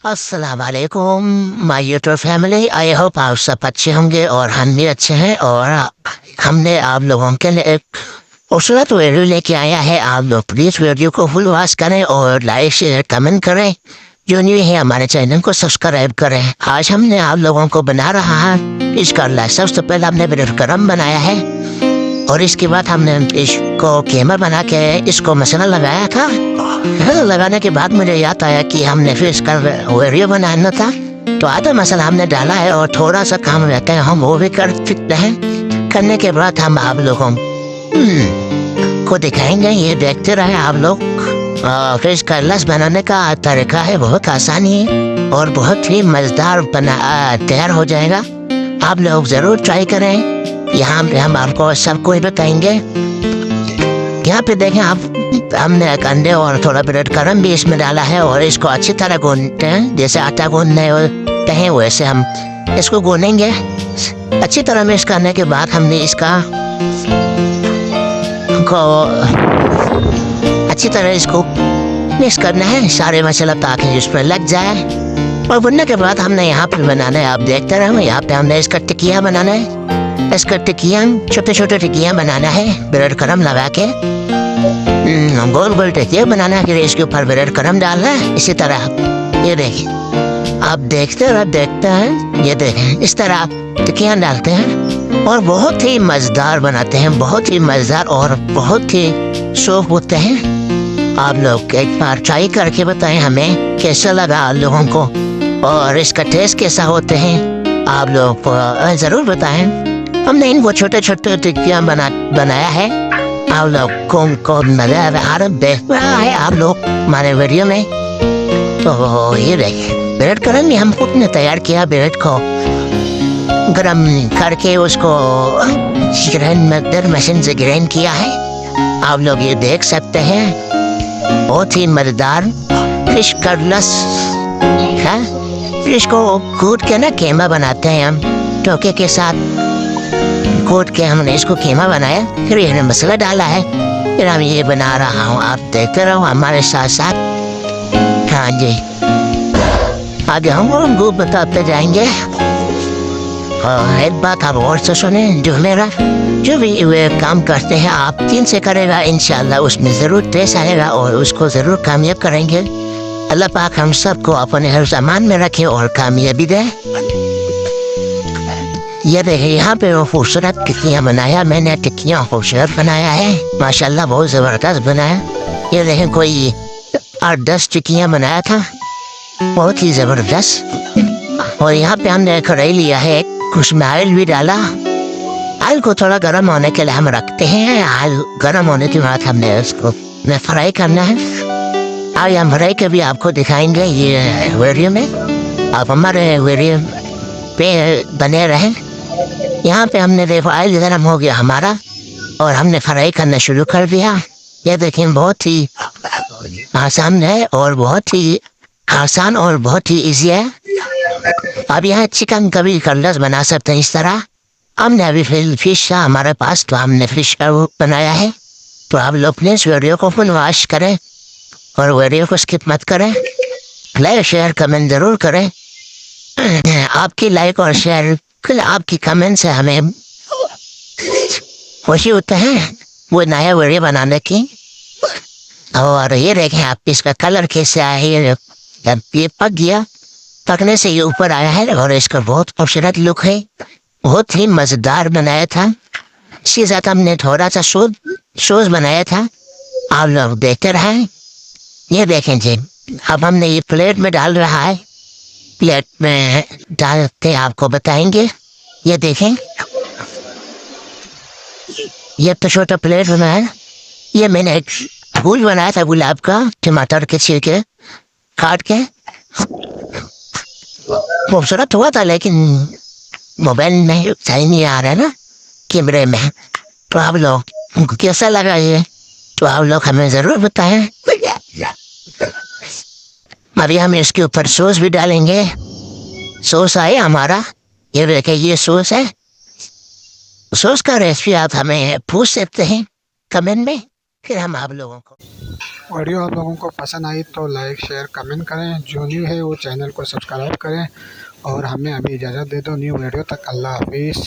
अस्सलाम वालेकुम my YouTube family. I hope आप सब अच्छे होंगे और हम भी अच्छे हैं। और हमने आप लोगों के लिए एक खूबसूरत वीडियो लेके आया है। आप लोग प्लीज़ वीडियो को फुल वॉच करें और लाइक शेयर कमेंट करें। जो न्यू है हमारे चैनल को सब्सक्राइब करें। आज हमने आप लोगों को बना रहा है इसका लाइक। सबसे पहले हमने ब्रेड क्रम्ब बनाया है और इसके बाद हमने इसको केमर बना के इसको मसाला लगाया था। लगाने के बाद मुझे याद आया कि हमने फिर इसका वीडियो बनाना था, तो आधा मसाला हमने डाला है और थोड़ा सा काम रहता है हम वो भी कर सकते हैं। करने के बाद हम आप लोगों को दिखाएंगे, ये देखते रहे आप लोग। फिर इसका लस बनाने का तरीका है बहुत आसानी है और बहुत ही मज़ेदार बना तैयार हो जाएगा। आप लोग ज़रूर ट्राई करें। यहाँ पे हम आपको सब कुछ बताएंगे। यहाँ पे देखें आप, हमने एक अंडे और थोड़ा ब्रेड क्रम्ब भी इसमें डाला है और इसको अच्छी तरह गूंदते हैं। जैसे आटा गूंदने होते हैं वैसे हम इसको गूंदेंगे। अच्छी तरह मिक्स करने के बाद हमने इसका अच्छी तरह इसको मिक्स करना है सारे मसाला ताकि इस पर लग जाए। और भुनने के बाद हमने यहाँ पे बनाना है, आप देखते रहो। यहाँ पे हमने इसका टिकिया बनाना है। इसका टिकिया छोटे छोटे टिकिया बनाना है ब्रेड क्रम्ब लगा के। गोल गोल टिकिया बनाना है, फिर इसके ऊपर ब्रेड क्रम्ब डालना है। इसी तरह ये देखिए, आप देखते हैं, ये देखें इस तरह आप टिकिया डालते हैं और बहुत ही मज़ेदार बनाते हैं। बहुत ही मज़ेदार और बहुत ही सॉफ्ट होते हैं। आप लोग एक बार ट्राई करके बताएं हमें कैसा लगा आप लोगों को और इसका टेस्ट कैसा होते हैं। आप लोग ज़रूर बताएं। हमने इनको छोटे छोटे टिक्कियाँ बनाया है। आप लोग को मज़ा आ रहा है आप लोग हमारे वीडियो में। तो ये देखिए ब्रेड क्रम्ब हम खुद ने तैयार किया। ब्रेड को गरम करके उसको ग्राइंडर मशीन से ग्राइंड किया है। आप लोग ये देख सकते हैं, बहुत ही मज़ेदार फिश का लस है। फिश को कूट के ना कीमा बनाते हैं हम, टोके के साथ कूट के हमने इसको कीमा बनाया। फिर हमने मसाला डाला है, फिर हम ये बना रहा हूँ। आप देखते रहो हमारे साथ साथ। हाँ जी, आगे हम उनको बताते जाएंगे। और एक बात आप और से सुने, जो भी वे काम करते हैं आप दिन से करेगा इंशाल्लाह उसमें ज़रूर टेस्ट आएगा और उसको ज़रूर कामयाब करेंगे। अल्लाह पाक हम सबको अपने हर सामान में रखे और कामयाबी दे। ये देखिए यहाँ पे वो खूबसूरत टिक्कियाँ बनाया मैंने। टिक्कियाँ खूबसूरत बनाया है माशाल्लाह, बहुत ज़बरदस्त बनाया। ये देखें कोई 8-10 टिक्कियाँ बनाया था, बहुत ही ज़बरदस्त। और यहाँ पे हमने कढ़ाई लिया है, उसमें ऑयल भी डाला। ऑयल को थोड़ा गर्म होने के लिए हम रखते हैं। ऑयल गर्म होने के बाद हमने उसको फ्राई करना है। आज हम फ्राई के भी आपको दिखाएंगे ये वीडियो में। आप हमारे वीडियो पे बने रहें। यहाँ पे हमने देखो ऑयल गर्म हो गया हमारा और हमने फ्राई करना शुरू कर दिया। ये देखें बहुत ही आसान है और बहुत ही आसान और बहुत ही ईजी है। अब यहाँ चिकन का भी कलर्स बना सकते हैं इस तरह। हमने अभी फिश था हमारे पास, तो हमने फिश का वो बनाया है। तो आप लोग प्लीज वीडियो को फुल वॉच करें और वीडियो को स्किप मत करें। लाइक शेयर कमेंट ज़रूर करें। आपकी लाइक और शेयर, आपकी कमेंट से हमें खुशी होते हैं वो नया वीडियो बनाने की। और ये देखें आप इसका कलर कैसे आया है। ये पक गया, पकने से ये ऊपर आया है और इसका बहुत खूबसूरत लुक है। बहुत ही मज़ेदार बनाया था। इसके साथ हमने थोड़ा सा सॉस बनाया था। आप लोग देखते रहे। ये देखें जी, अब हमने ये प्लेट में डाल रहा है। प्लेट में डाल के आपको बताएंगे। ये देखें, ये तो छोटा प्लेट बनाया। ये मैंने एक फूल बनाया था गुलाब का, टमाटर के छिलके काट के। खूबसूरत हुआ था लेकिन मोबाइल में सही नहीं आ रहा है ना कैमरे में। तो आप लोग कैसा लगा ये, तो आप लोग हमें ज़रूर बताएं। अभी हम इसके ऊपर सॉस भी डालेंगे। सॉस आए हमारा, ये देखिए ये सॉस है। सॉस का रेसिपी आप हमें पूछ सकते हैं कमेंट में, फिर हम आप लोगों को वीडियो आप लोगों को पसंद आई तो लाइक शेयर कमेंट करें, जो न्यू है वो चैनल को सब्सक्राइब करें और हमें अभी इजाज़त दे दो न्यू वीडियो तक। अल्लाह हाफिज़।